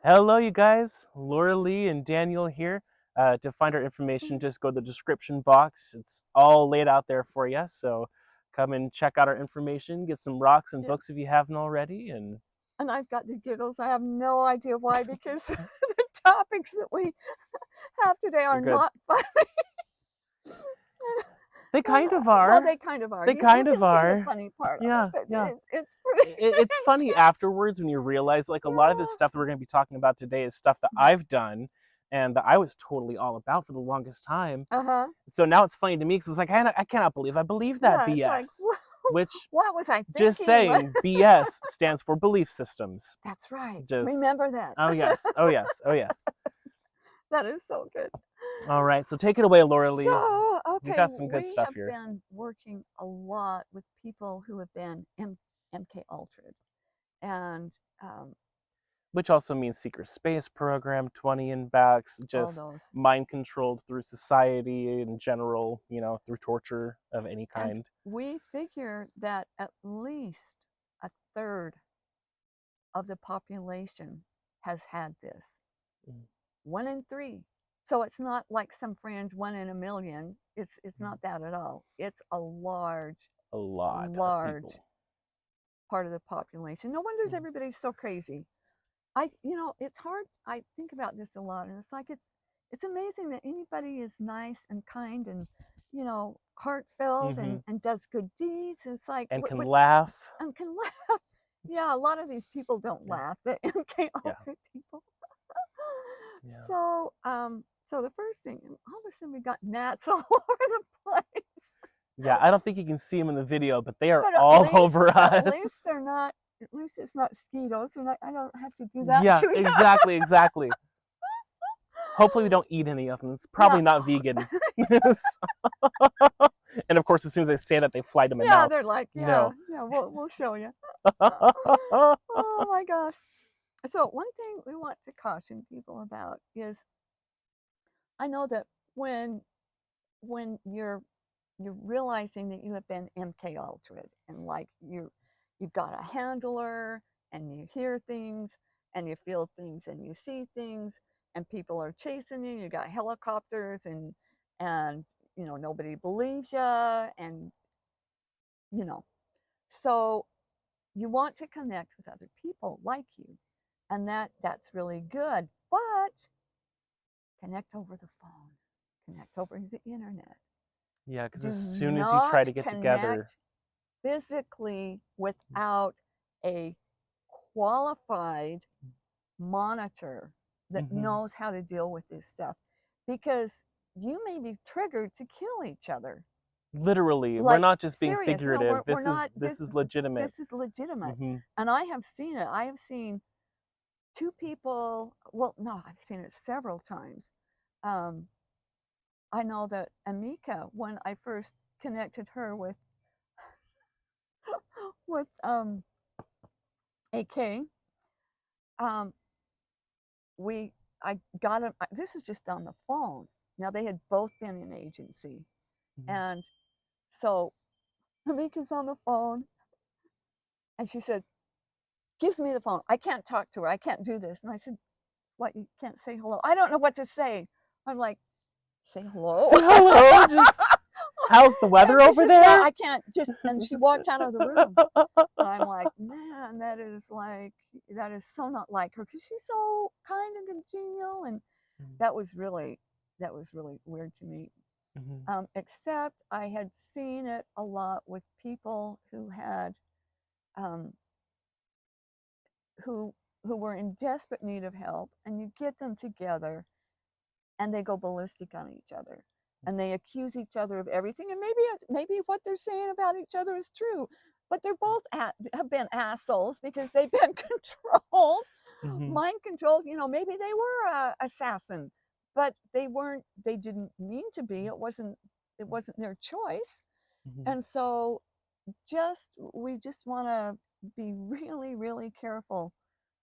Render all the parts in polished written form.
Hello, you guys. Laura Lee and Daniel here. To find our information, just go to the description box. It's all laid out there for you. So come and check out our information, get some rocks and Yeah. books if you haven't already. And And I've got the giggles. I have no idea why, because the topics that we have today you're are good. not funny. They kind of Well, are. they kind of are. They You kind of can see the are. funny part of it, Yeah, but yeah. it's pretty It's funny intense. afterwards when you realize like a lot of this Yeah. stuff that we're going to be talking about today is stuff that I've done and that I was totally all about for the longest time. Uh-huh. So now it's funny to me because it's like I cannot believe I believe that Yeah, it's like, BS. Which, what was I just thinking? saying, BS stands for belief systems. That's right. Just Remember that. oh yes, oh yes, oh yes. That is so good. All right, so take it away, Laura Lee. So, You okay, got some good we stuff have here, been working a lot with people who have been MK altered. And which also means secret space program, 20 and backs, all just those. mind controlled through society in general, through torture of any And kind. we figure that at least a third of the population has had this. Mm. 1 in 3. So it's not like some fringe 1 in 1,000,000. It's Mm. not that at all. It's a large, A lot of large people. part of the population. No wonder Mm. everybody's so crazy. It's hard. I think about this a lot, and it's like it's amazing that anybody is nice and kind and heartfelt Mm-hmm. and does good deeds. It's like And can what laugh. and can laugh. Yeah, a lot of these people don't Yeah, laugh. The MK yeah, Ultra people. yeah. So the first thing, all of a sudden we got gnats all over the place. Yeah, I don't think you can see them in the video, but they are But all over at least they're us. not. At least it's not mosquitoes. I don't have to do that Yeah, to you. exactly, exactly. Hopefully we don't eat any of them. It's Yeah. probably not vegan. And of course, as soon as I say that, they fly to my Yeah, mouth. they're like, yeah, No. yeah, we'll show you. Oh my gosh. So one thing we want to caution people about is I know that when you're realizing that you have been MK altered and like you've got a handler and you hear things and you feel things and you see things and people are chasing you, you got helicopters and nobody believes you and you know so you want to connect with other people like you, and that's really good, but connect over the phone, connect over the internet. Yeah, because Do as soon as you try not to get together, connect physically without a qualified monitor that hmm knows how to deal with this stuff, because you may be triggered to kill each other. literally, we're Like, not just being serious. No, figurative. we're This is not. this is legitimate. This is legitimate, hmm and I have seen it. I have seen two people. Well, no, I've seen it several times. Um, I know that Amika, when I first connected her with AK, um, we I got him. This is just on the phone. Now they had both been in agency, hmm and so Amika's on the phone, and she said, "Gives me the phone. I can't talk to her. I can't do this." And I said, "What? You can't say hello?" I don't know what to say. I'm like, "Say hello." Say hello. Just how's the weather And she over says, "No, there? I can't." And she walked out of the room. And I'm like, man, that is so not like her, because she's so kind and congenial, and that was really weird to me. Mhm. Except I had seen it a lot with people um, who were in desperate need of help, and you get them together, and they go ballistic on each other, and they accuse each other of everything, and maybe what they're saying about each other is true, but they're both have been assholes because they've been controlled, Mhm. mind controlled. Maybe they were a assassin, but they didn't mean to be. It wasn't their choice. Mhm. And so we just want to be really, really careful.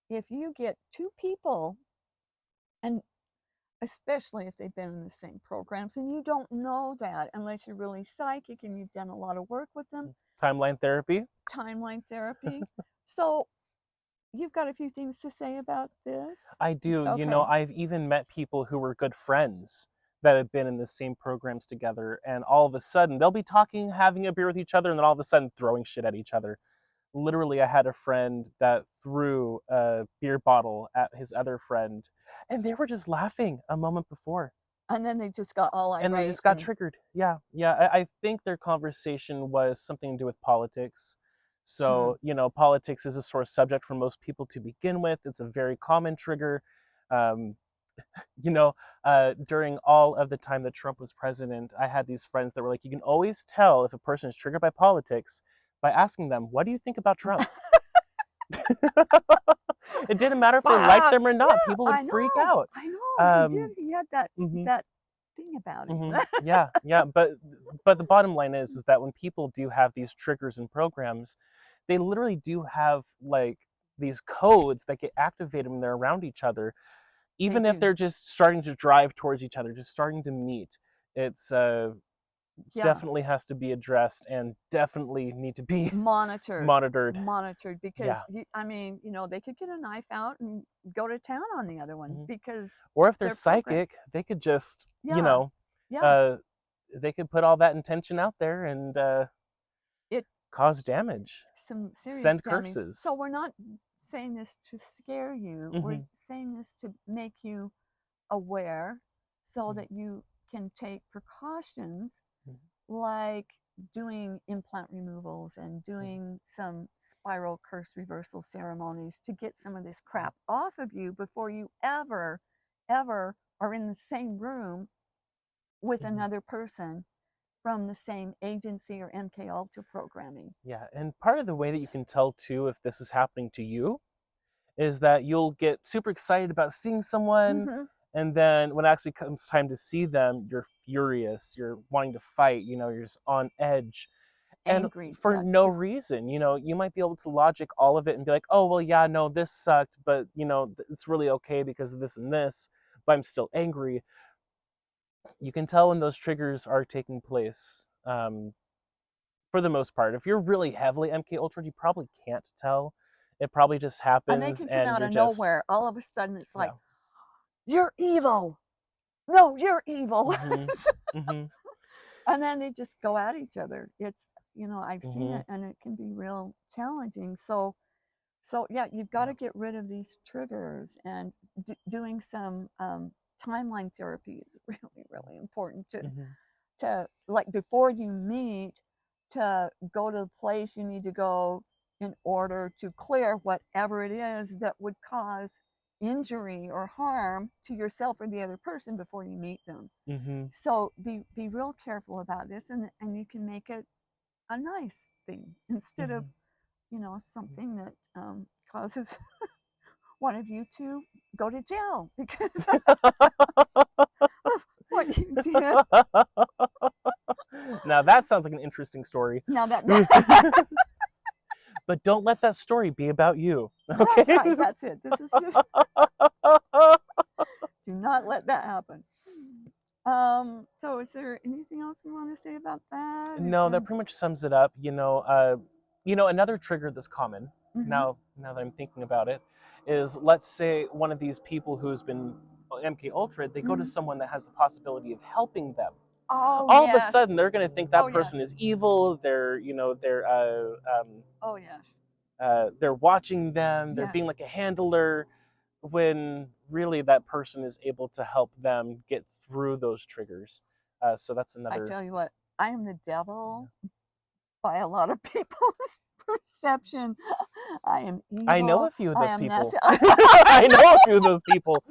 If you get two people, and especially if they've been in the same programs, and you don't know that unless you're really psychic and you've done a lot of work with them. Timeline therapy. Timeline therapy. So you've got a few things to say about this? I do. You know, Okay. I've even met people who were good friends that have been in the same programs together, and all of a sudden they'll be talking, having a beer with each other, and then all of a sudden throwing shit at each other. Literally, I had a friend that threw a beer bottle at his other friend, and they were just laughing a moment before. And then they just got all And they irate just got and triggered. Yeah, yeah. I think their conversation was something to do with politics. hmm. So, you know, politics is a sore subject for most people to begin with. It's a very common trigger. Um, you know, during all of the time that Trump was president, I had these friends that were like, you can always tell if a person is triggered by politics by asking them, what do you think about Trump? It didn't matter if they liked Bah! them or not. Yeah, People would freak out. I know, he did, Um, he had that mhm. that thing about him. Yeah, yeah, but the bottom line is that when people do have these triggers and programs, they literally do have like these codes that get activated when they're around each other, They even if do. they're just starting to drive towards each other, just starting to meet. It's Yeah. definitely has to be addressed and definitely need to be Monitored, monitored. monitored Yeah. because I mean, they could get a knife out and go to town on the other one Mhm. because Or if they're they're programmed. psychic, they could just, Yeah, yeah. uh, they could put all that intention out there and It cause damage, some serious send damage. curses. So we're not saying this to scare you. We're Hmm. saying this to make you aware so Hmm. that you can take precautions like doing implant removals and doing some spiral curse reversal ceremonies to get some of this crap off of you before you ever are in the same room with Hmm. another person from the same agency or MK Ultra programming. Yeah, and part of the way that you can tell too if this is happening to you is that you'll get super excited about seeing someone, Hmm. and then when it actually comes time to see them, you're furious, you're wanting to fight, you're just on edge. And Angry, for yeah, no just reason, you might be able to logic all of it and be like, oh, well, yeah, no, this sucked, but, it's really okay because of this and this, but I'm still angry. You can tell when those triggers are taking place. For the most part, if you're really heavily MK Ultra, you probably can't tell. It probably just and they happens, can come and out you're of just, nowhere. All of a sudden, it's like, yeah. "You're evil! No, you're evil!" Mhm. Mhm. And then they just go at each other. I've seen Mhm. it, and it can be real challenging. So yeah, you've got Yeah. to get rid of these triggers, and doing some timeline therapy is really, really important Mhm. to like before you meet, to go to the place you need to go in order to clear whatever it is that would cause injury or harm to yourself or the other person before you meet them. Mhm. So be real careful about this, and you can make it a nice thing instead of Mhm. something that causes one of you to go to jail because of what you did. Now that sounds like an interesting story. Now that But don't let that story be about you. that's Okay? right, that's it. This is just do not let that happen. So is there anything else we want to say about that? Is No, that there pretty much sums it up. Another trigger that's common, mm-hmm, now that I'm thinking about it, is let's say one of these people who's been MK Ultra, they go to mm-hmm. someone that has the possibility of helping them. Oh All of a yes. sudden, they're going to think Oh that person yes. is evil. Oh yes. They're watching them. They're being Yes. like a handler, when really that person is able to help them get through those triggers. So that's I another. tell you what, I am the devil by a lot of people's perception. I am I know evil. a few of I those am people. nasty. I know a few of those people.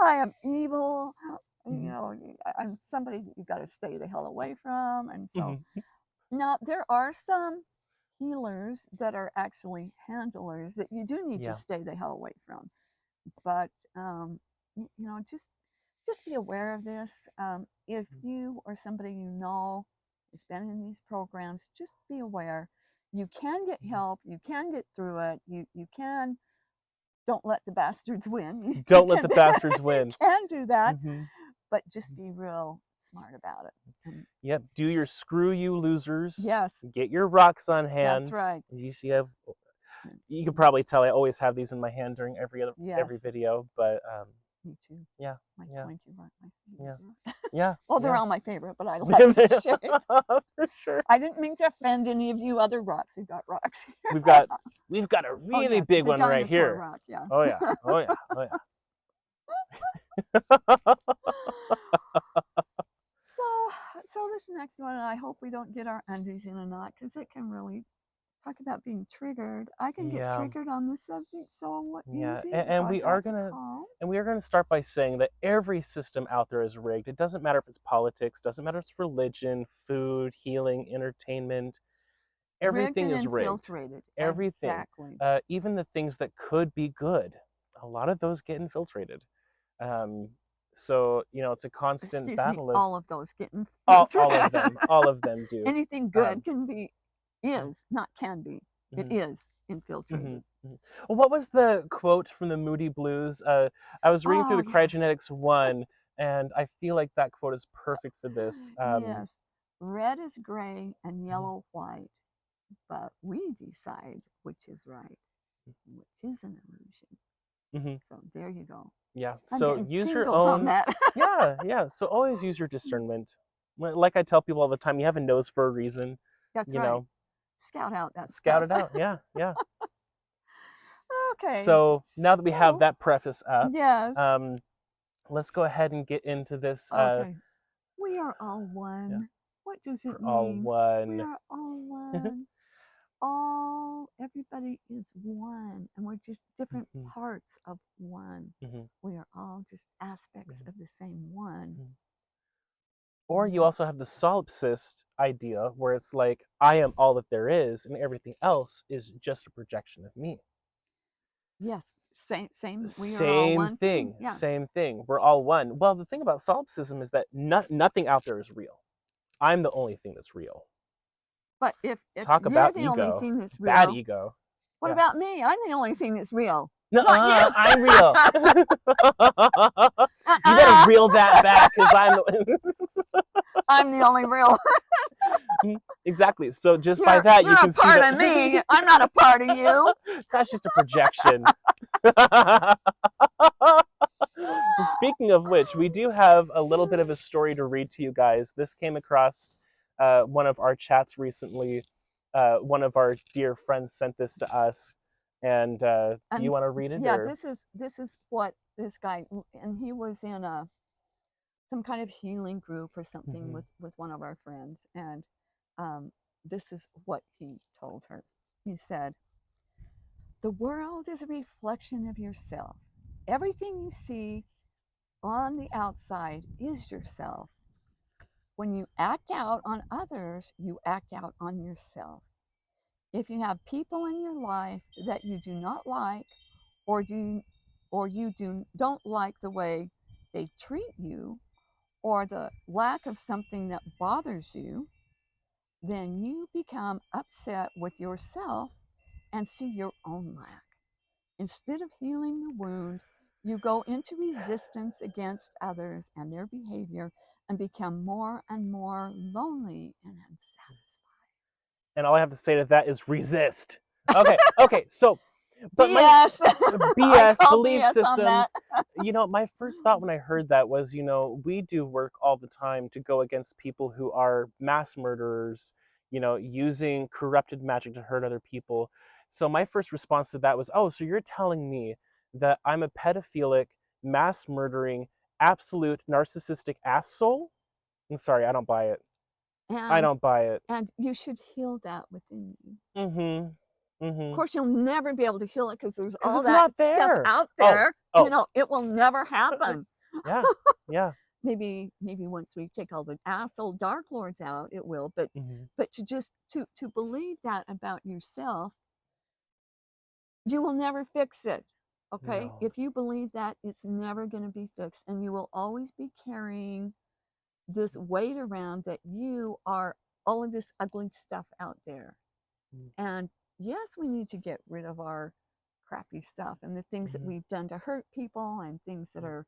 I am evil. Mhm. I'm somebody that you've got to stay the hell away from. And so Mhm. now there are some healers that are actually handlers that you do need to Yeah. stay the hell away from. But just be aware of this. If you or somebody you know has been in these programs, just be aware. You can get Mhm. help. You can get through it. You can. Don't let the bastards win. You Don't let can the bastards you win. can do that, Hmm. but just be real smart about it. And Yep. Do your screw you losers. yes, Get your rocks on that's hand. right. As you see, I've You can probably tell I always have these in my hand during every Yes, video, but me too. yeah, My yeah, pointy rock, my yeah, favorite. yeah, Well, they're yeah. all my favorite, but I like the shape. For sure. I didn't mean to offend any of you other rocks. We've got rocks here. We've got a Oh, really yes, big the one right dinosaur here. rock, yeah. Oh yeah, oh yeah, oh yeah. So, so this next one, I hope we don't get our undies in a knot because it can really talk about being triggered. I can get Yeah, triggered on this subject so yeah, easy. and, So and I've we got are to gonna call. and we are gonna start by saying that every system out there is rigged. It doesn't matter if it's politics, doesn't matter if it's religion, food, healing, entertainment. Rigged Everything and is rigged. infiltrated. Everything, Exactly. even the things that could be good, a lot of those get infiltrated. Um, so it's a constant Excuse me, battle of all of those get infiltrated. all of them do. Anything good Um, can be, is, not can be, it mhm, is mhm, infiltrated. mhm. Well, what was the quote from the Moody Blues? I was reading through Oh, the yes. Kryahgenetics 1, and I feel like that quote is perfect for this. Yes. Red is gray and Mhm, yellow white, but we decide which is right, which is an illusion. mhm. So there you go. Yeah. I'm So getting use your tingles on own. that. Yeah, yeah. So always use your discernment. Like I tell people all the time, you have a nose for a reason. That's You right. know, Scout out that scout stuff. it out. Yeah, yeah. Okay. So now that we have So, that preface up, yes. um, let's go ahead and get into this. Okay. We are all Yeah, one. What does for it all mean? We one. are all one. All, everybody is one, and we're just different Mhm, parts of one. mhm, We are all just aspects mhm, of the same one. mhm. Or you Yeah. also have the solipsist idea, where it's like I am all that there is, and everything else is just a projection of me. Yes. Same. We are all Same one thing. thing, Yeah. same thing. We're all one. Well, the thing about solipsism is that nothing out there is real. I'm the only thing that's real. But if Talk you're about the only ego, thing that's bad real, ego. what Yeah. about me? I'm the only thing that's real. Not you. Nuh-uh, I'm real. You better Uh-uh. reel that back, because I'm I'm the only real. exactly. So just by that, you You're a can see part that of me. I'm not a part of you. that's just a projection. Speaking of which, we do have a little bit of a story to read to you guys. This came across one of our chats recently. One of our dear friends sent this to us, and do you And want to read it yeah, or? this is what this guy, and he was in a some kind of healing group or something Mhm, with one of our friends, and um, this is what he told her. He said, "The world is a reflection of yourself. Everything you see on the outside is yourself. When you act out on others, you act out on yourself. If you have people in your life that you do not like, or don't like the way they treat you, or the lack of something that bothers you, then you become upset with yourself and see your own lack. Instead of healing the wound, you go into resistance against others and their behavior and become more and more lonely and unsatisfied." and all I have to say to that is resist. Okay, okay. So, but my BS. I BS call belief BS on that. systems. My first thought when I heard that was, we do work all the time to go against people who are mass murderers, using corrupted magic to hurt other people. So my first response to that was, oh, so you're telling me that I'm a pedophilic, mass murdering, absolute narcissistic asshole? I'm sorry, I don't buy it. I and don't buy it. and you should heal that within you. Mm-hmm. Of Mm-hmm. course, you'll never be able to heal it because there's Because all it's that not stuff there. out Oh, there. oh, It will never happen. yeah, yeah. Maybe once we take all the asshole dark lords out, it will. But Mm-hmm. to just to believe that about yourself, you will never fix it. Okay, No. if you believe that, it's never going to be fixed, and you will always be carrying this weight around that you are all of this ugly stuff out there. And yes, we need to get rid of our crappy stuff and the things that Mm-hmm. we've done to hurt people and things that are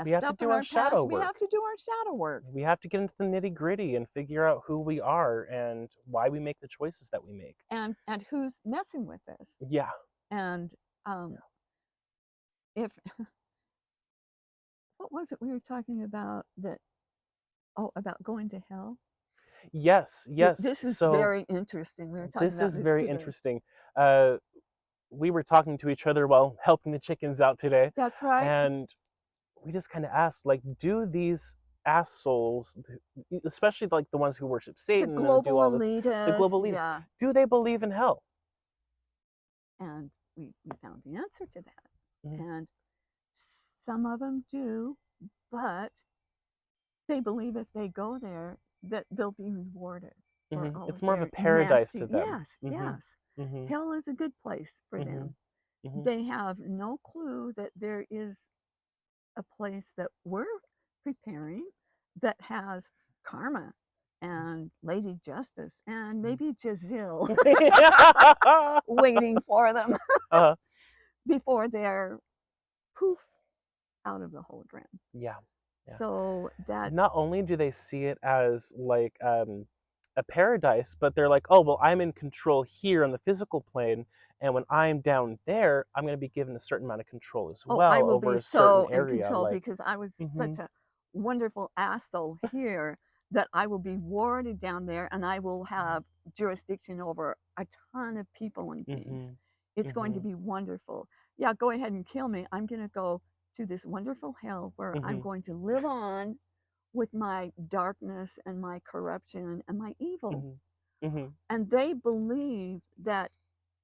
We messed have to up in do our our shadow past, we have work. to do our shadow work. We have to get into the nitty-gritty and figure out who we are and why we make the choices that we make. And who's messing with us. Yeah. And if what was it we were talking about that about going to hell? Yes, yes. This is So very interesting. We were talking this about is this very today. interesting. Uh, we were talking to each other while helping the chickens out today, That's right. and we just kind of asked, like, do these assholes, especially like the ones who worship The Satan and do global all this, the elitists, global elites, yeah. do they believe in hell? And we found the answer to that. Mhm. And some of them do, but they believe if they go there that they'll be rewarded for all It's of more of a their paradise to nasty. them. Yes, Mhm. yes. Mhm. Hell is a good place for Mhm. them. Mhm. They have no clue that there is a place that we're preparing that has karma and Lady Justice and maybe Jazil waiting for them uh, before they're poof out of the hologram. yeah. Yeah. So that Not only do they see it as like a paradise, but they're like, oh, well, I'm in control here on the physical plane. And when I'm down there, I'm going to be given a certain amount of control as oh, I well will over be a certain so in area. control Like, because I was mm-hmm, such a wonderful asshole here that I will be warded down there and I will have jurisdiction over a ton of people and things. mm-hmm, It's going to mm-hmm, be wonderful. Yeah, go ahead and kill me. I'm going to go to this wonderful hell where I'm mm-hmm, going to live on with my darkness and my corruption and my evil. mm-hmm, mm-hmm. And they believe that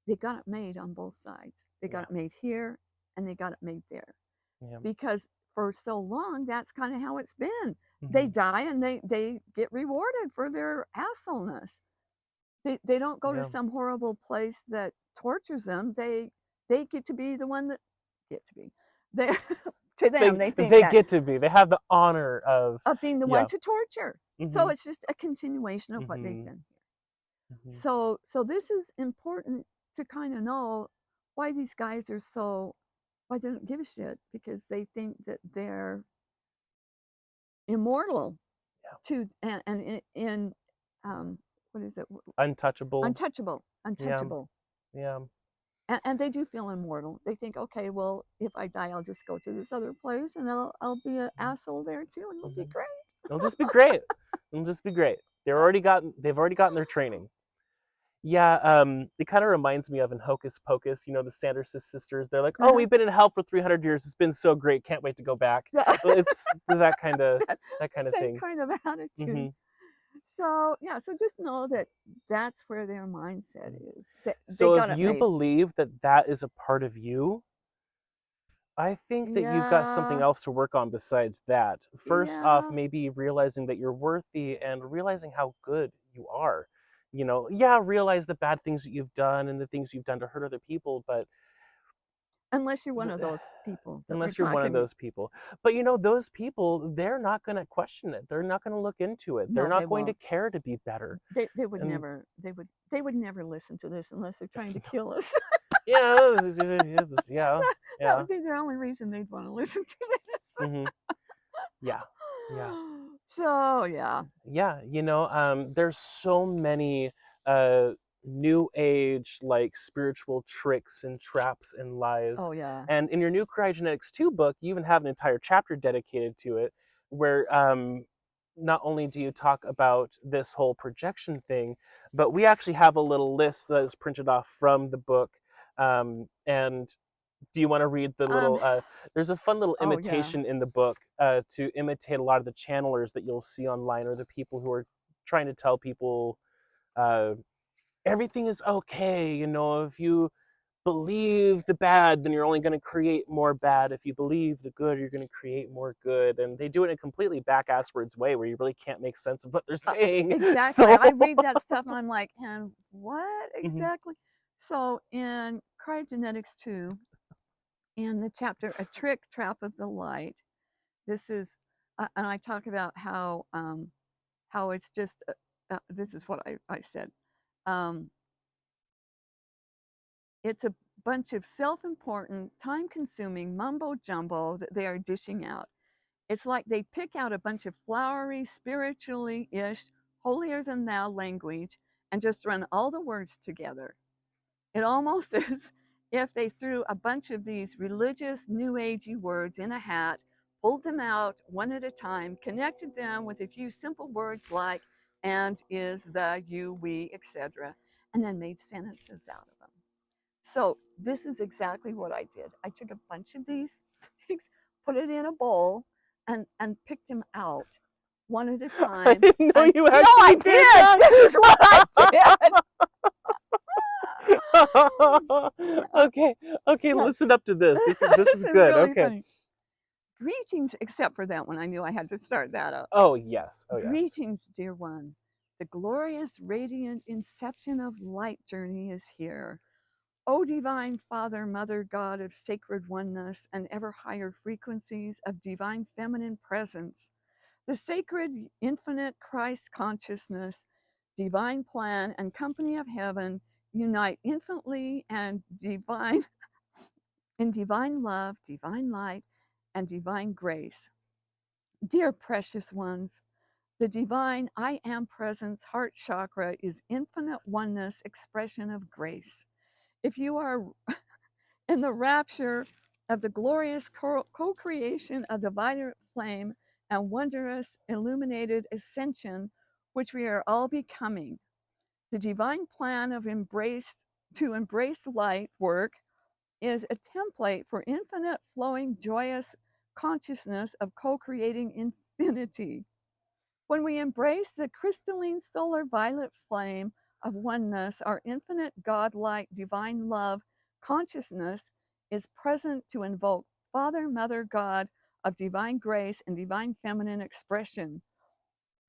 they got it made on both sides. They got Yeah, it made here and they got it made there yeah, because for so long that's kind of how it's been. They mm-hmm, die and they get rewarded for their assholeness. They don't go to yeah. some horrible place that tortures them. They get to be the one that get to be they to them they think They that get to be. They have the honor of being the one yeah. to torture. So Mm-hmm, it's just a continuation of what they've mm-hmm, done here. mm-hmm, So this is important to kind of know why these guys are so why they don't give a shit because they think that they're immortal yeah. to and in what is it, Untouchable. untouchable, Yeah, untouchable, yeah. and they do feel immortal. They think, okay, well, if I die, I'll just go to this other place and I'll be an asshole there too, and it'll be Mm-hmm. great. It'll just be great. It'll just be great. They've already gotten their training. Yeah, it kind of reminds me of in Hocus Pocus, the Sanderson sisters. They're like, "Oh, Uh-huh. we've been in hell for 300 years. It's been so great. Can't wait to go back." Yeah. Well, it's That that kind of same thing. kind of attitude. Hmm. So yeah, so just know that that's where their mindset is. That they So if got it you made. believe that that is a part of you, I think that you've got something Yeah, else to work on besides that. First off, yeah. maybe realizing that you're worthy and realizing how good you are. Yeah, realize the bad things that you've done and the things you've done to hurt other people, but Unless you're one of those people that we're unless you're one of talking. those people. But those people, they're not going to question it. They're not going to look into it. They're No, they not going to won't. care to be better. They would And never. They would never listen to this unless they're trying to kill us. yeah, yeah, That yeah. would be the only reason they'd want to listen to this. Hmm. Yeah, yeah. So yeah. Yeah, there's so many uh new age like spiritual tricks and traps and lies. Oh yeah. And in your new Kryahgenetics 2 book, you even have an entire chapter dedicated to it where not only do you talk about this whole projection thing, but we actually have a little list that is printed off from the book. And do you want to read the Um. little there's a fun little Oh yeah. imitation in the book to imitate a lot of the channelers that you'll see online, or the people who are trying to tell people uh, everything is okay. If you believe the bad, then you're only going to create more bad. If you believe the good, you're going to create more good. And they do it in a completely back-asswards way where you really can't make sense of what they're saying. Exactly. So I read that stuff and I'm like, and what Mhm, exactly? So in Cryogenetics 2, in the chapter "A Trick Trap of the Light," this is, and I talk about how it's just. This is what I said. Um, it's a bunch of self-important, time-consuming mumbo jumbo that they are dishing out. It's like they pick out a bunch of flowery, spiritually-ish, holier-than-thou language and just run all the words together. It almost is if they threw a bunch of these religious, new agey words in a hat, pulled them out one at a time, connected them with a few simple words like and, is, the, you, we, etc., and then made sentences out of them. So this is exactly what I did. I took a bunch of these things, put it in a bowl, and picked them out one at a I time. didn't know And you no, I actually did did. that. This is what I did. Okay, okay, Yes. listen up to this. This This is is good. really Okay. funny. Greetings, except for that one. I knew I had to start that up. Oh yes. Oh yes. Greetings, dear one. The glorious, radiant inception of light journey is here. O divine Father, Mother, God of sacred oneness and ever higher frequencies of divine feminine presence, the sacred infinite Christ consciousness, divine plan and company of heaven unite infinitely and divine in divine love, divine light, and divine grace. Dear precious ones, the divine I am presence heart chakra is infinite oneness expression of grace. If you are in the rapture of the glorious co-creation of the violet flame and wondrous illuminated ascension, which we are all becoming, the divine plan of embrace light work is a template for infinite flowing joyous consciousness of co-creating infinity. When we embrace the crystalline solar violet flame of oneness, our infinite godlike divine love consciousness is present to invoke Father, Mother, God of divine grace and divine feminine expression.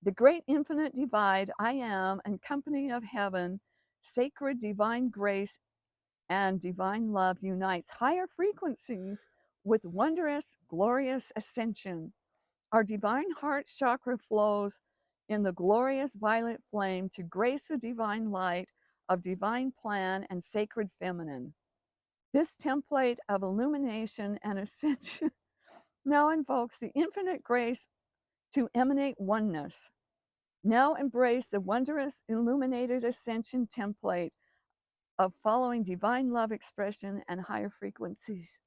The great infinite divide I am and company of heaven, sacred divine grace and divine love unites higher frequencies with wondrous, glorious ascension. Our divine heart chakra flows in the glorious violet flame to grace the divine light of divine plan and sacred feminine. This template of illumination and ascension now invokes the infinite grace to emanate oneness. Now embrace the wondrous illuminated ascension template of following divine love expression and higher frequencies.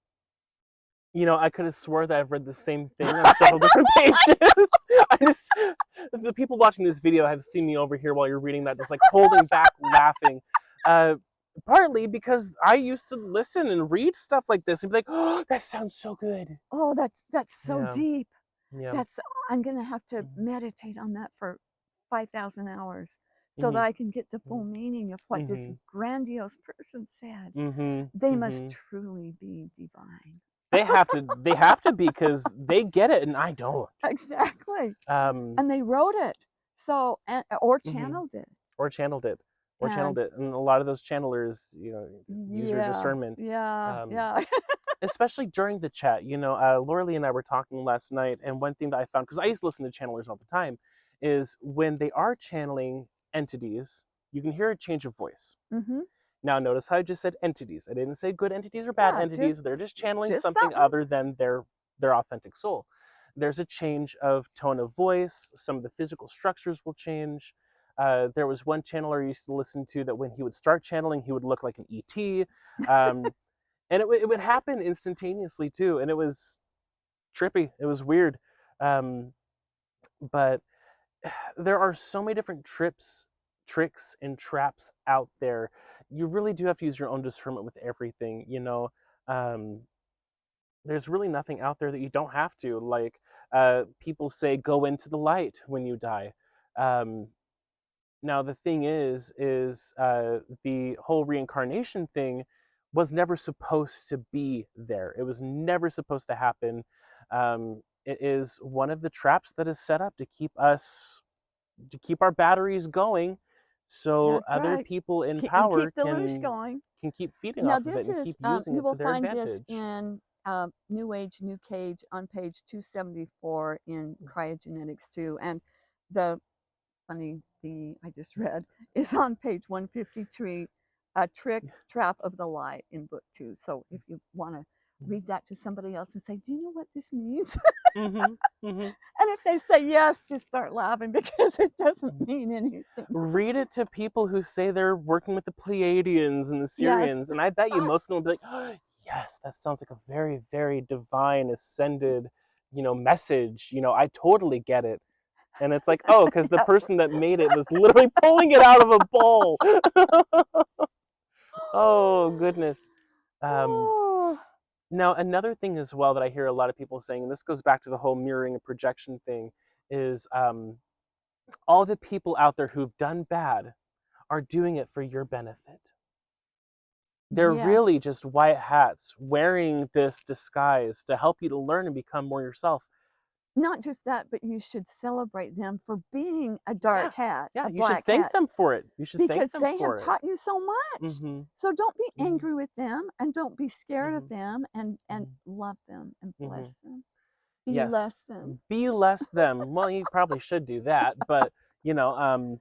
You know, I could have swore that I've read the same thing on several different pages. I just, the people watching this video have seen me over here while you're reading that, just like holding back, laughing. Uh, Partly because I used to listen and read stuff like this and be like, "Oh, that sounds so good." Oh, that's so Yeah, deep. yeah. That's I'm gonna have to meditate on that for 5,000 hours so that Mhm, I can get the full meaning of what this mhm, grandiose person said. mhm, They must mhm. truly be divine. They have to be because they get it and I don't. Exactly. Um, And they wrote it. So, or mhm. channeled it. Or channeled it, And and a lot of those channelers, use your yeah, discernment. yeah, Um, yeah. Especially during the chat. Laura Lee and I were talking last night, and one thing that I found, because I used to listen to channelers all the time, is when they are channeling entities, you can hear a change of voice. Mm-hmm. Now, notice how I just said entities. I didn't say good entities or bad Yeah, entities. They're just channeling just something something. other than their authentic soul. There's a change of tone of voice. Some of the physical structures will change. There was one channeler I used to listen to that when he would start channeling, he would look like an ET. Um, and it would happen instantaneously too. And it was trippy. It was weird. Um, but there are so many different tricks, and traps out there. You really do have to use your own discernment with everything. Um, there's really nothing out there that you don't have to. Like people say, go into the light when you die. Um, Now the thing is the whole reincarnation thing was never supposed to be there. It was never supposed to happen. It is one of the traps that is set up to keep our batteries going, so That's other right. people in And power keep the loosh going. can keep feeding Now, off of it this and is, keep using you it to will their find this advantage. in New Age, New Cage on page 274 in Kryahgenetics too. And the funny thing I just read is on page 153, a trick trap of the light in book 2. So if you want to read that to somebody else and say, do you know what this means? Mhm. Mhm. And if they say yes, just start laughing because it doesn't Mhm. mean anything. Read it to people who say they're working with the Pleiadians and the Yes. Syrians, and I bet you most of them will be like, oh, yes, that sounds like a very, very divine, ascended, message. I totally get it. And it's like, oh, because the Yeah. person that made it was literally pulling it out of a bowl. Oh, goodness. Um, Oh, Now, another thing as well that I hear a lot of people saying, and this goes back to the whole mirroring and projection thing, is all the people out there who've done bad are doing it for your benefit. They're really yes. just white hats wearing this disguise to help you to learn and become more yourself. Not just that, but you should celebrate them for being a Yeah, dark hat, yeah, a you should black thank hat, them for it. You should thank because them they have for it. taught you so much. Mm-hmm. So don't be Mm-hmm. angry with them and don't be scared of Mm-hmm. them and Mm-hmm. love them and Mm-hmm. bless them. Be Yes, less them. be less them. Well, you probably should do that, but you know, um,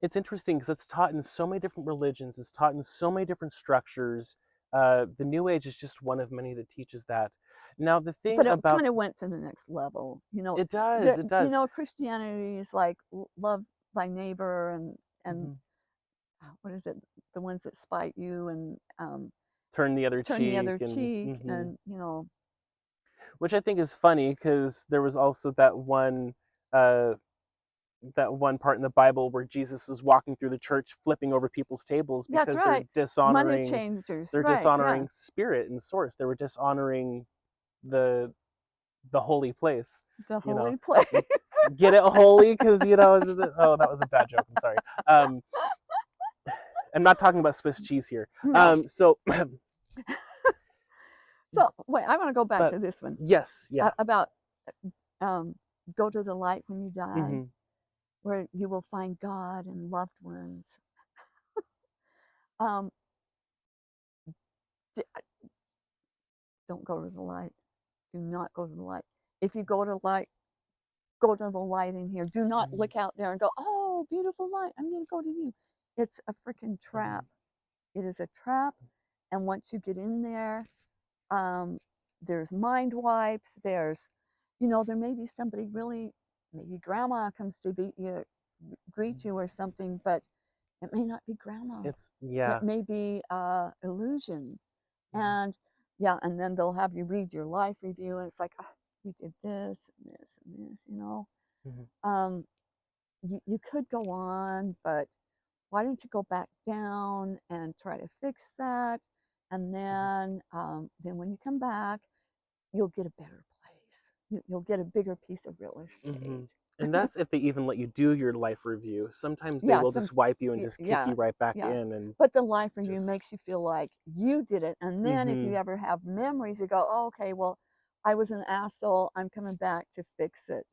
it's interesting because it's taught in so many different religions. It's taught in so many different structures. The New Age is just one of many that teaches that. Now, the thing But it about kind of went to the next level. it does, it does. Christianity is like love thy neighbor and Hmm. what is it? The ones that spite you and Turn the other turn the cheek, other and cheek and which I think is funny because there was also uh, that one part in the Bible where Jesus is walking through the church, flipping over people's tables that's because they're right. Money dishonoring changers, they're right? Yeah, dishonoring spirit and source. They were dishonoring the the holy place. the You know, holy place. get it holy because oh, that was a bad joke. I'm sorry. Um, I'm not talking about Swiss cheese here. No. So, So wait, I want to go back but to this one yes, yeah. about um, go to the light when you die, Hmm. where you will find God and loved ones. Um, don't go to the light. Do not go to the light. If you go to light, go to the light in here. Do not Hmm. look out there and go, oh, beautiful light. I'm going to go to you. It's a freaking Hmm. trap. It is a trap. And once you get in there, um, there's mind wipes. There may be somebody really, maybe grandma comes to greet you or something, but it may not be grandma. It's It yeah. may be illusion. Hmm. And yeah, and then they'll have you read your life review, and it's like, oh, you did this and this and this. Hmm. Um, you could go on, but why don't you go back down and try to fix that? And then when you come back, you'll get a better place. You'll get a bigger piece of real Hmm. estate. And that's if they even let you do your life review. Sometimes they Yeah, will just wipe you and just kick yeah, you right back yeah. in and But the life review just. makes you feel like you did it. And then if you Hmm. ever have memories, you go, oh, okay, well, I was an asshole. I'm coming back to fix it.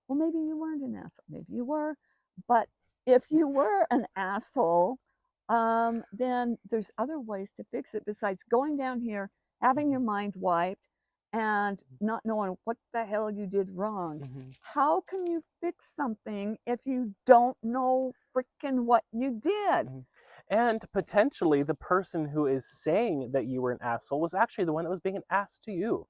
Well, maybe you weren't an asshole. Maybe you were. But if you were an asshole, then there's other ways to fix it besides going down here, having Hmm. your mind wiped, and not knowing what the hell you did wrong. Hmm. How can you fix something if you don't know freaking what you did? Hmm. And potentially the person who is saying that you were an asshole was actually the one that was being an ass to you.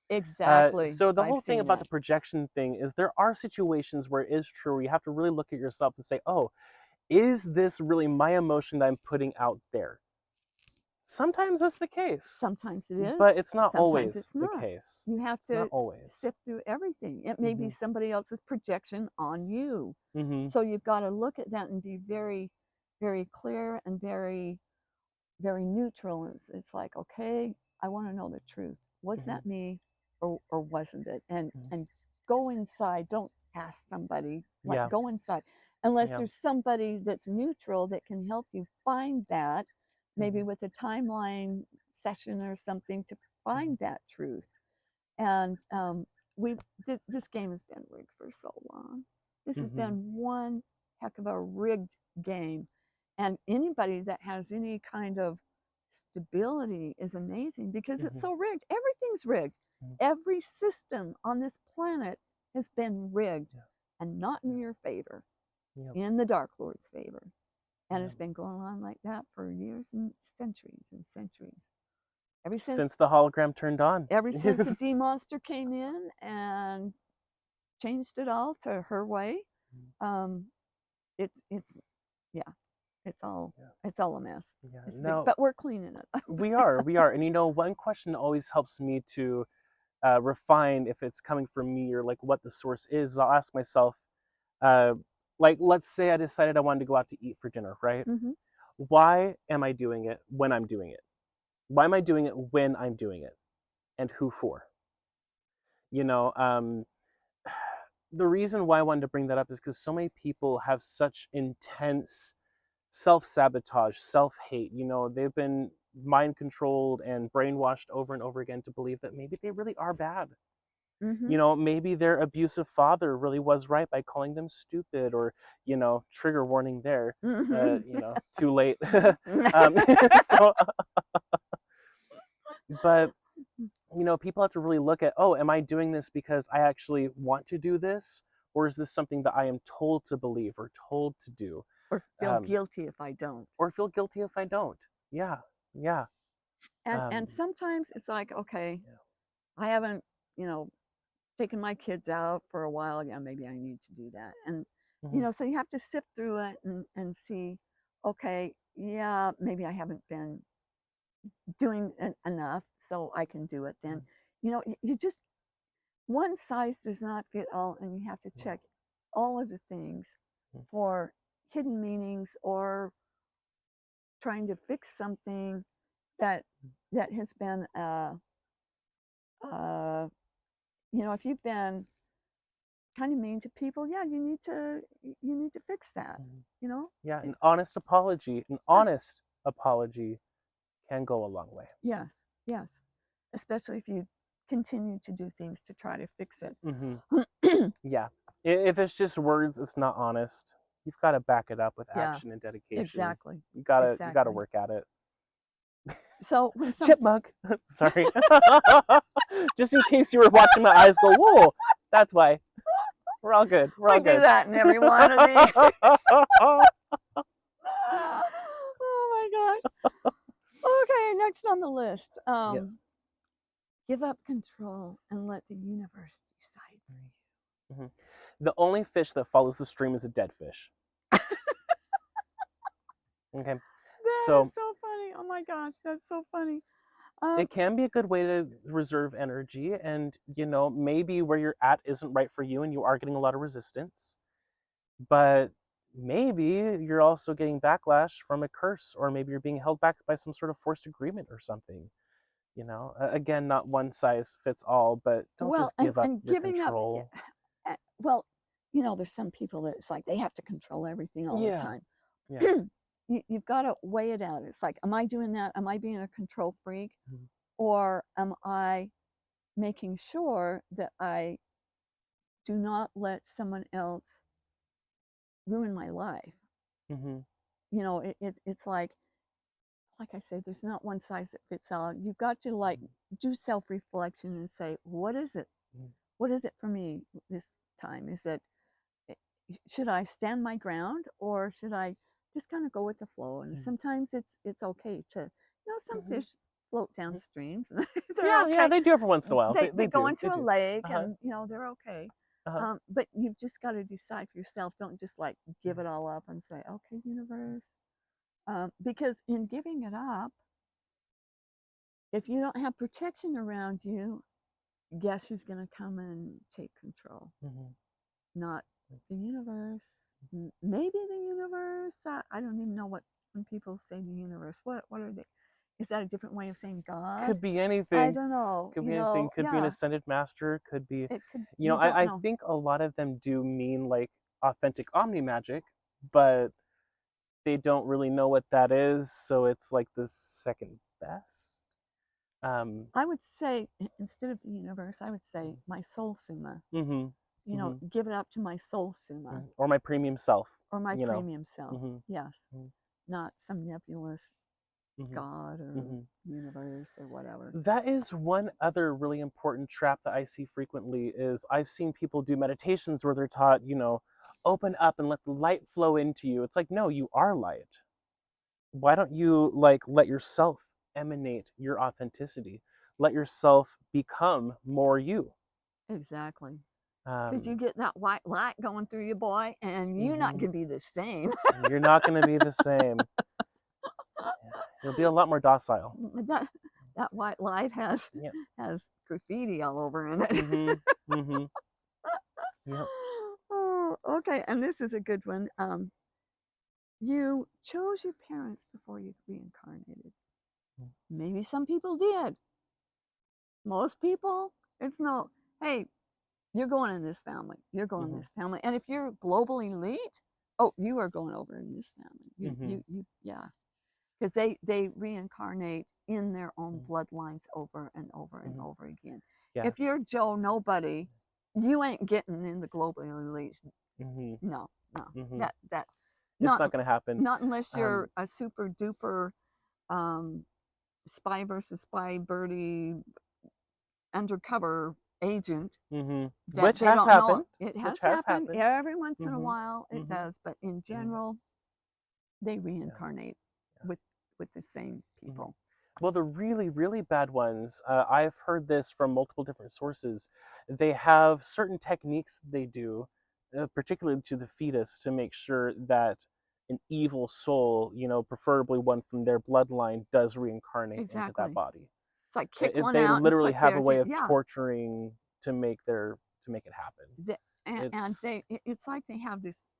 Exactly. So the I've whole thing seen about that. the projection thing is there are situations where it is true where you have to really look at yourself and say, oh, is this really my emotion that I'm putting out there? Sometimes that's the case, Sometimes it but is, it's not sometimes always it's the not. case. You have It's not to always. sift through everything. It may be Hmm. somebody else's projection on you. Hmm. So you've got to look at that and be very, very clear and very, very neutral. It's like, okay, I want to know the truth. Was Hmm. that me or wasn't it? And go inside. Don't ask somebody. Like Yeah, go inside. Unless yeah. there's somebody that's neutral that can help you find that, maybe Hmm. with a timeline session or something to Hmm. find that truth. And this game has been rigged for so long. This has Hmm. been one heck of a rigged game. And anybody that has any kind of stability is amazing because it's Hmm. so rigged. Everything's rigged. Hmm. Every system on this planet has been rigged Yeah, and not in your favor, yeah, in the Dark Lord's favor. And yeah. it's been going on like that for years and centuries and centuries. Ever since Since the hologram turned on. ever since the D monster came in and changed it all to her way, um, it's yeah, Yeah. it's all a mess. Yeah. It's big, No, but we're cleaning it. we are. And one question that always helps me to refine if it's coming from me or like what the source is. I'll ask myself, uh, like, let's say I decided I wanted to go out to eat for dinner, right? Mm-hmm. Why am I doing it when I'm doing it? Why am I doing it when I'm doing it? And who for? You know, the reason why I wanted to bring that up is because so many people have such intense self-sabotage, self-hate. They've been mind controlled and brainwashed over and over again to believe that maybe they really are bad. Mm-hmm. Maybe their abusive father really was right by calling them stupid, or trigger warning there. Mm-hmm. Too late. um, so, but people have to really look at, oh, am I doing this because I actually want to do this, or is this something that I am told to believe or told to do? Or feel Um, guilty if I don't. or feel guilty if I don't. Yeah, yeah. And Um, sometimes it's like, okay, yeah. I haven't, you know, taken my kids out for a while. Yeah, maybe I need to do that. And Hmm. so you have to sift through it and see, okay, yeah, maybe I haven't been doing enough, so I can do it then. You just one size does not fit all, and you have to check all of the things for hidden meanings or trying to fix something that has been uh if you've been kind of mean to people, yeah, you need to fix that. Mhm. you know Yeah, it, an yeah, honest apology can go a long way. yes, yes, especially if you continue to do things to try to fix it. Hmm. Yeah. If it's just words, it's not honest. You've got to back it up with Yeah, action and dedication. exactly, You gotta exactly. work at it. So when Chipmunk. Sorry. Just in case you were watching my eyes go, whoa, that's why. We're all good. We're we all do good. that in every one of these. Oh my gosh. Okay, next on the list. Yes. Give up control and let the universe decide for you. Hmm. The only fish that follows the stream is a dead fish. Okay. That is So so funny. Oh my gosh, that's so funny. Um, it can be a good way to reserve energy, and maybe where you're at isn't right for you and you are getting a lot of resistance, but maybe you're also getting backlash from a curse, or maybe you're being held back by some sort of forced agreement or something. Again, not one size fits all, but don't well, just give up and your giving up. control. Well, there's some people that it's like they have to control everything all the Yeah. time. Yeah. You've got to weigh it out. It's like, am I doing that? Am I being a control freak, Mhm. or am I making sure that I do not let someone else ruin my life? Mhm. It's like I say, there's not one size that fits all. You've got to like do self-reflection and say, what is it? Mhm. What is it for me this time? Is it eh, should I stand my ground, or should I just kind of go with the flow? And Mhm. sometimes it's okay to, some Mhm. fish float down Mhm. streams. They're Yeah, yeah, okay. they do every once in a while. They They go do. into They a do. lake, Uh-huh. and they're okay. Uh-huh. But you've just got to decide for yourself. Don't just like give Mhm. it all up and say, okay, universe. Because in giving it up, if you don't have protection around you, guess who's going to come and take control? Mhm. Not the universe. Maybe the universe. I don't even know what when people say the universe. What are they? Is that a different way of saying God? Could be I anything. don't know. Could be anything. Could be an Yeah, ascended master. Could be, it could. You don't I know. think a lot of them do mean like authentic omni magic, but they don't really know what that is, so it's like the second best. Um, I would say instead of the universe, I would say my soul suma. mm-hmm, mm-hmm, Give it up to my soul suma or my premium self, or my you know. premium self. Mm-hmm, Yes, not some nebulous mm-hmm, God or mm-hmm. universe or whatever. That is one other really important trap that I see frequently is I've seen people do meditations where they're taught, open up and let the light flow into you. It's like, no, you are light. Why don't you like let yourself emanate your authenticity. Let yourself become more you. Exactly. Because you Um, get that white light going through you, boy, and you're not mhm. going to be the same. You're not going to be the same. You'll be a lot more docile. that that white light Yep. has graffiti all over in it. Mhm. Mhm. Yep. Oh, okay. And this is a good one. You chose your parents before you reincarnated. Maybe some people did. Most people, it's no, hey, you're going in this family. You're going in Mhm. this family. And if you're global elite, oh, you are going over in this family. Mhm. Yeah. Because they reincarnate in their own Mhm. bloodlines over and over and Mhm. over again. Yeah. If you're Joe Nobody, you ain't getting in the global elites. Mhm. No, no, Mhm. that It's not not going to happen. not unless you're Um, a super duper um, spy versus spy birdie undercover agent that which they has don't know. happened. It Which has has happened happened. every once in a Mhm. while. It Mhm. does, but in Mhm. general, they Yeah. reincarnate Yeah. with the same Mhm. people. Well, the really, really bad ones, I've heard this from multiple different sources. They have certain techniques they do, particularly to the fetus, to make sure that an evil soul, preferably one from their bloodline, does reincarnate into that Exactly. body. It's like kick one They out and literally put have a theirs way in. of Yeah. torturing to make it happen. And It's it's like they have this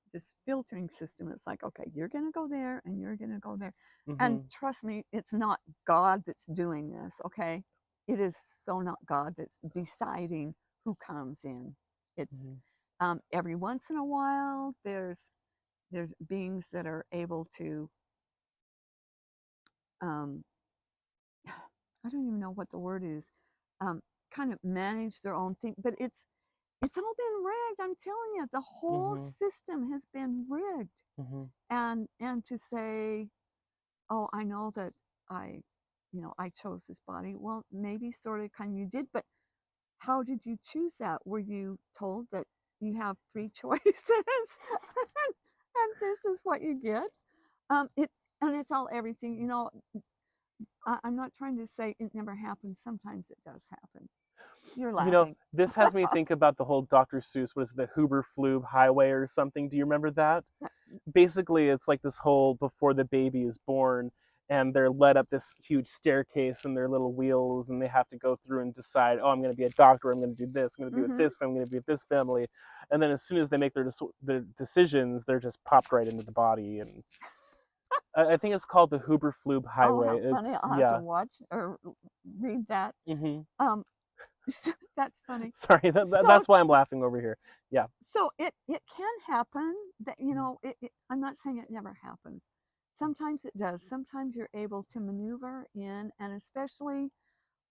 filtering system. It's like, okay, you're going to go there and you're going to go there. And hmm trust me, it's not God that's doing this, okay? It is so not God that's deciding who comes in. It's hmm every once in a while there's beings that are able to um, I don't even know what the word is, um, kind of manage their own thing, but it's all been rigged. I'm telling you, the whole hmm system has been rigged. hmm And to say, oh, I know that I, I chose this body. Well, maybe sort of kind of you did, but how did you choose that? Were you told that you have three choices and this is what you get? It and it's all everything. I'm not trying to say it never happens. Sometimes it does happen. You're laughing. This has me think about the whole Dr. Seuss, what is it, the Huberflube Highway or something. Do you remember that? Basically, it's like this whole before the baby is born, and they're led up this huge staircase and their little wheels, and they have to go through and decide, oh, I'm going to be a doctor, I'm going to do this, I'm going to be with Mm-hmm. this family, I'm going to be with this family. And then as soon as they make their decisions, they're just popped right into the body. And I think it's called the Huberflube Oh, Highway. how funny. It's, I'll have to yeah. watch or read that. hmm Um, that's funny. Sorry, So, that's why I'm laughing over here. Yeah. so it can happen that, I'm not saying it never happens. Sometimes it does. Sometimes you're able to maneuver in, and especially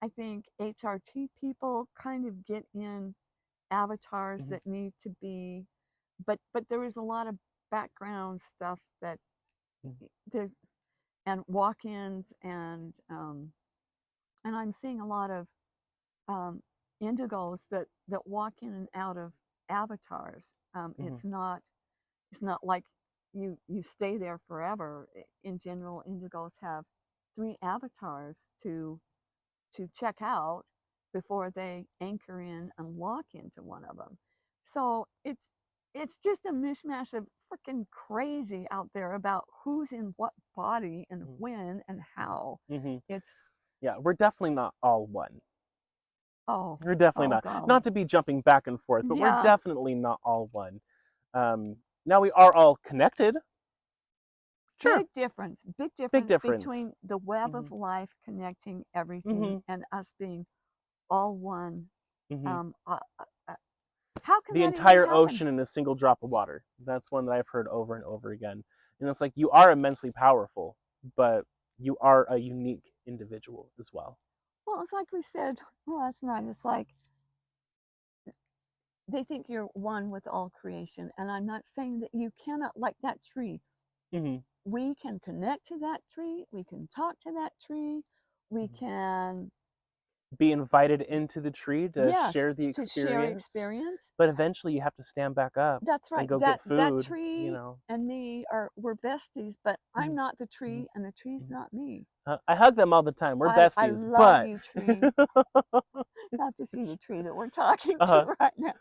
I think HRT people kind of get in avatars hmm that need to be, but there is a lot of background stuff that there's, and walk-ins, and I'm seeing a lot of um, indigos that walk in and out of avatars. hmm It's not like you stay there forever. In general, indigos have three avatars to check out before they anchor in and lock into one of them. So it's just a mishmash of freaking crazy out there about who's in what body and when and how. hmm It's Yeah, we're definitely not all one. oh We're definitely oh not. golly. Not to be jumping back and forth, but we're Yeah, definitely not all one. Now we are all connected. Sure, big big difference difference. between the web hmm of life connecting everything hmm and us being all one. hmm Um, uh, uh, uh, how can The that even entire happen? ocean in a single drop of water. That's one that I've heard over and over again. And it's like you are immensely powerful, but you are a unique individual as well. Well, it's like we said last night. It's like they think you're one with all creation, and I'm not saying that you cannot, like that tree. hmm We can connect to that tree. We can talk to that tree. We can, Be invited into the tree to yes, share the to share experience, experience. but eventually you have to stand back up That's and right. go get That food. tree and me we're besties, but I'm Mhm, not the mhm, tree, and the tree's mhm. not me. I hug them all the time. We're I besties, love but you, tree. Not to see the tree that we're talking uh, to right now.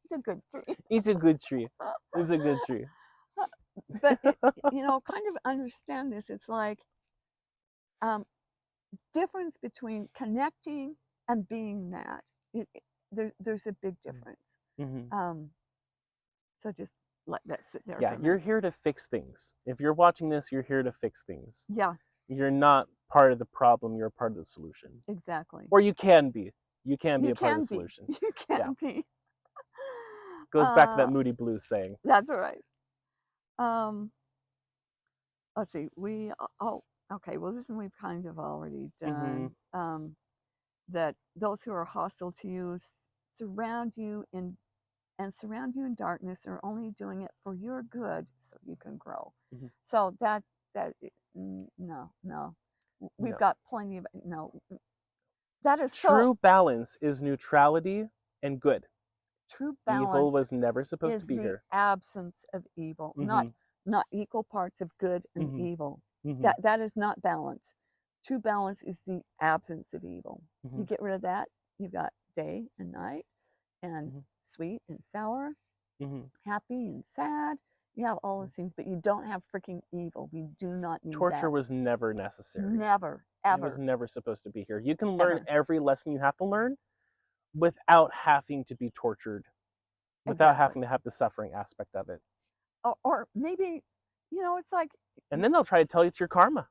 It's a good tree. it's a good tree. It's a good tree. But kind of understand this. It's like um, difference between connecting and being that. There's a big difference. Mm-hmm. Um, so just let that sit there Yeah, for a you're minute. here to fix things. If you're watching this, you're here to fix things. Yeah, You're not part of the problem, you're a part of the solution. exactly. Or you can be. You can be You a part of the can be. solution. You Yeah. can be. Goes back to that Moody Blues saying. That's right. Let's see. Okay. Well, this one we've kind of already Mm-hmm. done. That those who are hostile to you surround you in darkness are only doing it for your good so you can grow. Mm-hmm. So no. We've No. got plenty of no. That is so True balance is neutrality and good. true Evil balance was never supposed to is be the here. absence of evil, Mm-hmm. not equal parts of good and Mm-hmm. evil. Mm-hmm. That is not balance. True balance is the absence of evil. Mm-hmm. You get rid of that, you've got day and night, and Mm-hmm. sweet and sour, Mm-hmm. happy and sad. You have all those things, but you don't have freaking evil. We do not need Torture that. was never necessary. Never, It was ever, never supposed to be here. You can learn ever. every lesson you have to learn without having to be tortured, without Exactly. having to have the suffering aspect of it. Or maybe, it's like, And then they'll try to tell you it's your karma.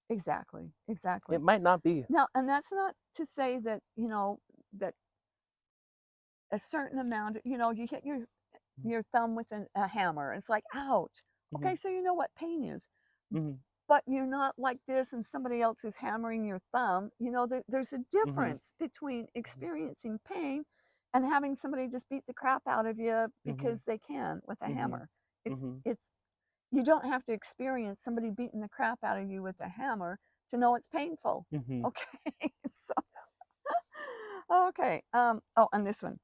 exactly, It exactly. might not be. Now, and that's not to say that, that a certain amount, you hit your thumb with a hammer. It's like, ouch. Mm-hmm. Okay, so you know what pain is. Mm-hmm. But you're not like this and somebody else is hammering your thumb. There's a Mm-hmm. difference between experiencing pain and having somebody just beat the crap out of you Mm-hmm. because they can with a Mm-hmm. hammer. It's Mm-hmm. it's you don't have to experience somebody beating the crap out of you with a hammer to know it's painful. Mm-hmm. Okay. So okay. And this one.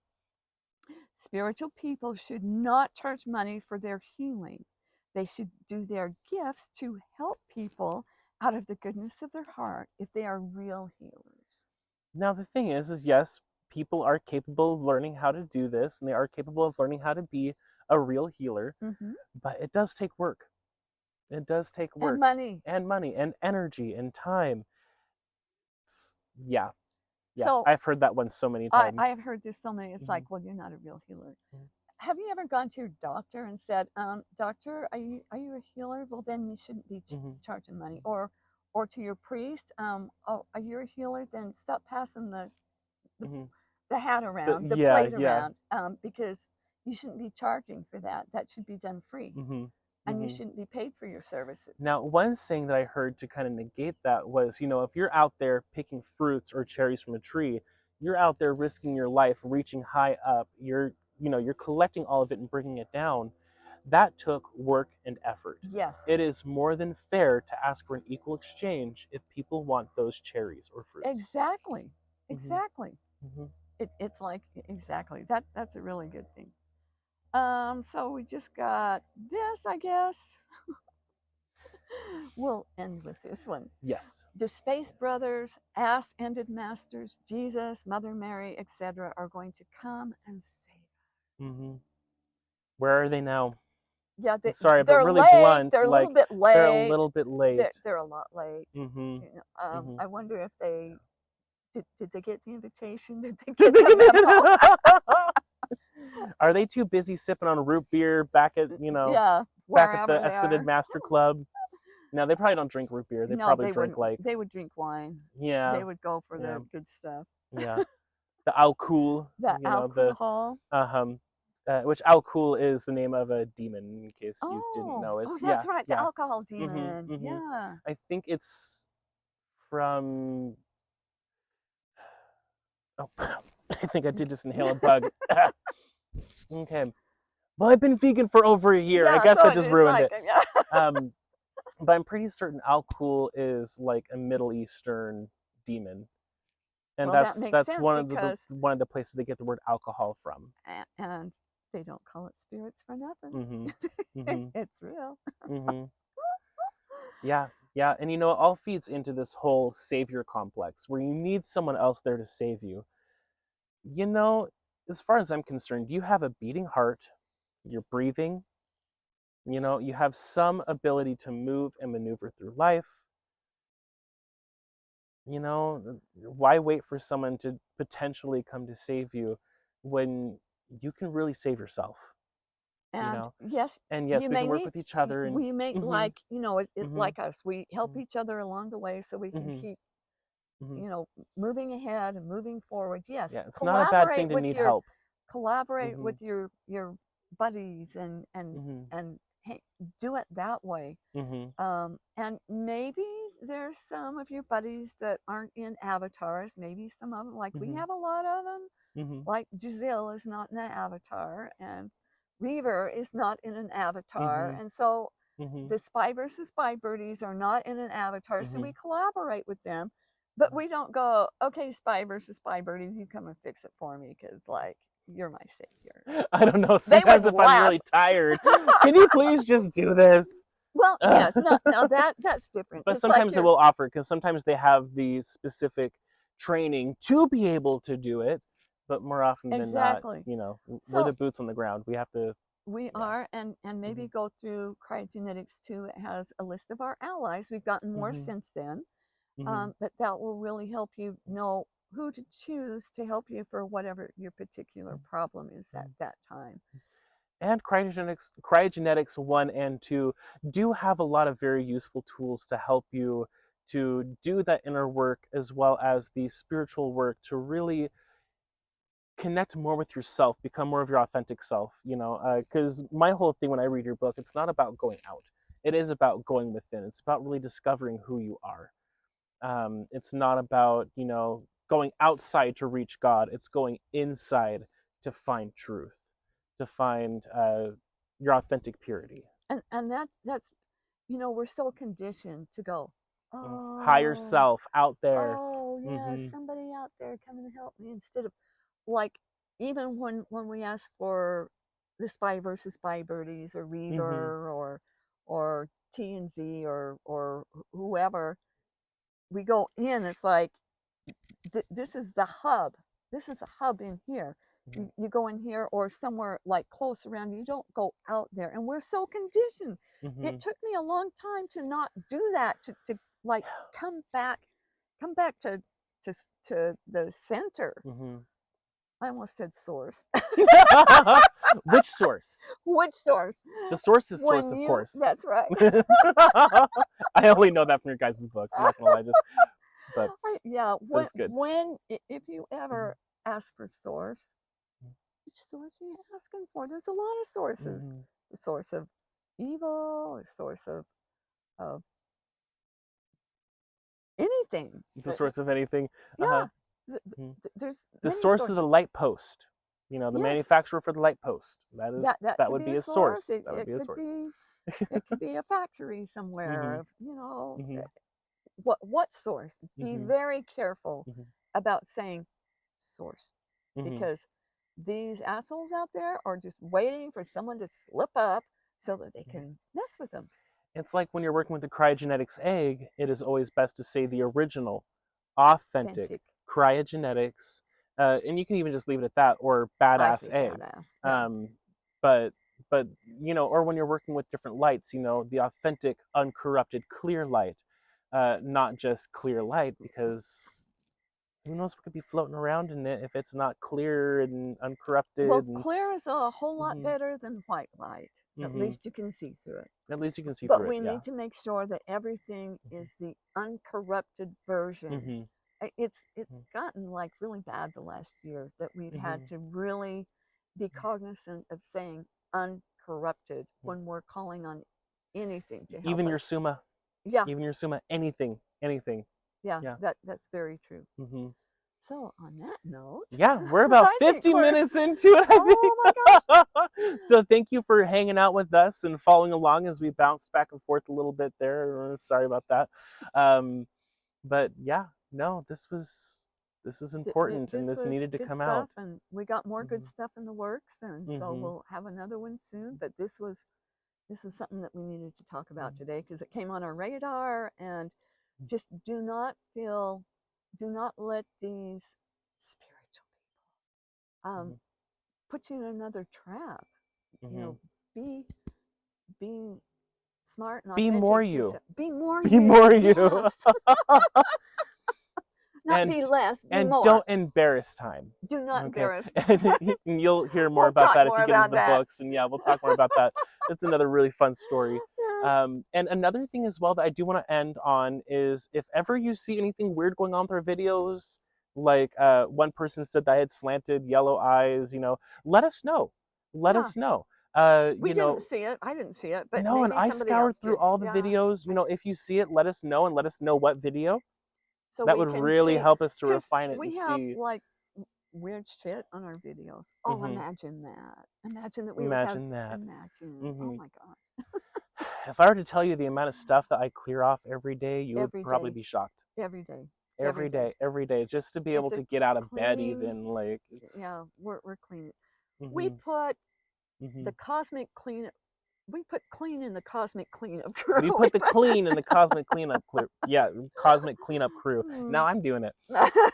Spiritual people should not charge money for their healing. They should do their gifts to help people out of the goodness of their heart if they are real healers. Now the thing is yes, people are capable of learning how to do this, and they are capable of learning how to be a real healer, Mm-hmm. but it does take work. It does take And work money. and money and energy and time. Yeah, yeah. So I've heard that one so many I times. have heard this so many. It's Mm-hmm. like, well, you're not a real healer. Mm-hmm. Have you ever gone to your doctor and said, "Doctor, are you a healer?" Well, then you shouldn't be Mm-hmm. charging money. Or to your priest, "Oh, are you a healer? Then stop passing the Mm-hmm. the hat around, the Yeah, plate yeah. around, because you shouldn't be charging for that. That should be done free, Mm-hmm. and you Mm-hmm. shouldn't be paid for your services." Now, one saying that I heard to kind of negate that was, if you're out there picking fruits or cherries from a tree, you're out there risking your life, reaching high up. You're collecting all of it and bringing it down. That took work and effort. Yes, It is more than fair to ask for an equal exchange if people want those cherries or fruits. exactly, Mm-hmm. exactly. Mm-hmm. It's like exactly that's a really good thing. So we just got this, I guess. We'll end with this one. Yes. The Space Brothers, ass-ended masters, Jesus, Mother Mary, etc., are going to come and save us. Mm-hmm. Where are they now? Yeah, Sorry, but they're really late. blunt, They're a little like bit they're a late. little bit late. They're a lot late. Mm-hmm. Mm-hmm. I wonder if they did they get the invitation? Did they get the memo? Are they too busy sipping on root beer back at Yeah, back at the wherever they Ascended are. Master Club? No, they probably don't drink root beer. They No, probably they drink wouldn't. like They would drink wine. yeah, They would go for yeah, the good stuff. yeah. The Kuhl, The the alcohol. um, which Kuhl is the name of a demon. In case you didn't Oh, know, oh, it's that's right. The yeah. alcohol Mm-hmm. demon. Mm-hmm. Yeah. I think it's from. Oh, I think I did just inhale a bug. Okay. Well, I've been vegan for over a year. I Yeah. guess So that just it's ruined like, it. yeah. Um, but I'm pretty certain Al-Kul is like a Middle Eastern demon, and Well, that that's makes that's sense one of the because, one of the places they get the word alcohol from. and they don't call it spirits for nothing. Mm-hmm. Mm-hmm. It's real. Mm-hmm. Yeah. Yeah, and it all feeds into this whole savior complex where you need someone else there to save you. You know, as far as I'm concerned, you have a beating heart, you're breathing, you have some ability to move and maneuver through life. Why wait for someone to potentially come to save you when you can really save yourself, you And know? yes, And yes, you we can may work need, with each other and we may mhm, like, you know, it mhm, like us. We help mhm, each other along the way so we can mhm, keep, mhm. you know, moving ahead and moving forward. Yes, Yeah, it's not a bad thing to need help. collaborate Mhm, with your buddies mhm, and hey, do it that way. mhm, And maybe there's some of your buddies that aren't in avatars. Maybe some of them, like we mhm, have a lot of them. mhm, Like Giselle is not in an avatar, and Reaver is not in an avatar, mhm, and so mhm, the Spy versus Spy birdies are not in an avatar. So we mhm. collaborate with them, but we don't go, okay, Spy versus Spy birdies, you come and fix it for me because like you're my savior. I don't know. They would Sometimes if I'm laugh. really tired, can you please just do this? Well, yes, no, no, that's different. But It's like sometimes they you're will offer because sometimes they have the specific training to be able to do it. But more often than not, exactly. we're So the boots on the ground. We have to, we yeah. are, and maybe Mhm, go through Cryogenetics too. It has a list of our allies. We've gotten more mhm, since then, mhm, but that will really help you know who to choose to help you for whatever your particular problem is at mhm. that time. And Cryogenetics 1 and 2 do have a lot of very useful tools to help you to do that inner work as well as the spiritual work to really connect more with yourself, become more of your authentic self, because my whole thing when I read your book, it's not about going out. It is about going within. It's about really discovering who you are. It's not about, going outside to reach God. It's going inside to find truth, to find your authentic purity. And that's we're so conditioned to go, Higher oh, self out there. oh yeah, Mm-hmm. somebody out there coming to help me, instead of like, even when we ask for the Spy versus Spy birdies or Mm-hmm. Reaver or TNZ or whoever, we go in, it's like this is the hub. This is a hub in here. You go in here or somewhere like close around. You don't go out there, and we're so conditioned. Mm-hmm. It took me a long time to not do that. To like come back, come back to the center. Mm-hmm. I almost said source. Which source? Which source? The source is source, When of you, course. that's right. I only know that from your guys' books. I'm not gonna lie, but Yeah, it's good. when if you Mm-hmm. ever ask for source, which source are you asking for? There's a lot of sources. Mm-hmm. The source of evil, the source of anything. The source of anything. Uh-huh. Yeah, Mhm. there's The many source is a sources. light post. The Yes, manufacturer for the light post. That is that that could would be be a a source. source. That would be a source. It could be a factory Mm-hmm. somewhere. Mm-hmm. What source? Be Mm-hmm. very careful Mm-hmm. about saying source, Mm-hmm. because these assholes out there are just waiting for someone to slip up so that they can mess with them. It's like when you're working with the cryogenetics egg, it is always best to say the original, authentic Authentic. cryogenetics, and you can even just leave it at that, or I badass say egg. badass. Yeah. Um, but but or when you're working with different lights, the authentic, uncorrupted, clear light, not just clear light, because who knows what could be floating around in it if it's not clear and Well, uncorrupted and clear is a whole lot hmm better than white light. At hmm least you can see through it. at least you can see But through it. we Yeah. need to make sure that everything is the uncorrupted version. hmm It's gotten like really bad the last year that we've had hmm to really be cognizant of saying uncorrupted when we're calling on anything to help Even your us. summa, Yeah, even your summa, anything. yeah, Yeah. that's very true. hmm So on that note, Yeah, we're about I think 50 we're, minutes into it, oh my gosh. I think. So thank you for hanging out with us and following along as we bounce back and forth a little bit there. Sorry about that. Um, but yeah, no, this is important and This this was needed to good come out. stuff, and we got more good hmm stuff in the works, and so hmm we'll have another one soon. But this was this was something that we needed to talk about today because it came on our radar. And just do not let these spiritual people put you in another trap. You know, be smart and Be more authentic to you. yourself. Be more Be you. more you. Yes. Not be less, be and more. don't embarrass time. Do not Okay. embarrass time. And you'll hear more We'll about talk that if more you get into about the that. books. And yeah, we'll talk more about that. It's another really fun story. Yes. And another thing as well that I do want to end on is if ever you see anything weird going on with our videos, like one person said that I had slanted yellow eyes, you know, let us know. Let us know. We You didn't know, see it. I didn't see it, but no, and maybe I somebody scoured else through did. all the Yeah. videos. You know, if you see it, let us know and let us know what video. So That we would can really see, help us to because refine it and we have see. like weird shit on our videos. Oh, imagine that. Imagine that we would have, Imagine that. Oh my God. If I were to tell you the amount of stuff that I clear off every day, you would Every probably day. be shocked. Every day. Every day, just to be able It's a to get out of bed, clean, even like it's. yeah, we're clean. We put the cosmic clean. We put clean in the cosmic cleanup crew. We put the clean in the cosmic cleanup crew. Yeah, cosmic cleanup crew. Now I'm doing it.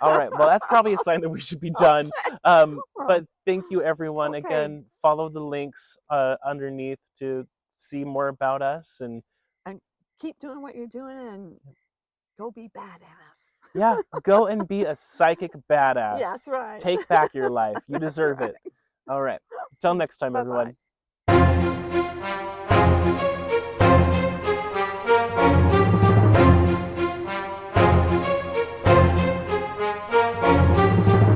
All right. Well, that's probably a sign that we should be done. But thank you, everyone. Okay. Again, follow the links underneath to see more about us and keep doing what you're doing and go be badass. yeah, go and be a psychic badass. Yeah, that's right. Take back your life. You deserve it. All right. Until next time, Bye-bye. everyone.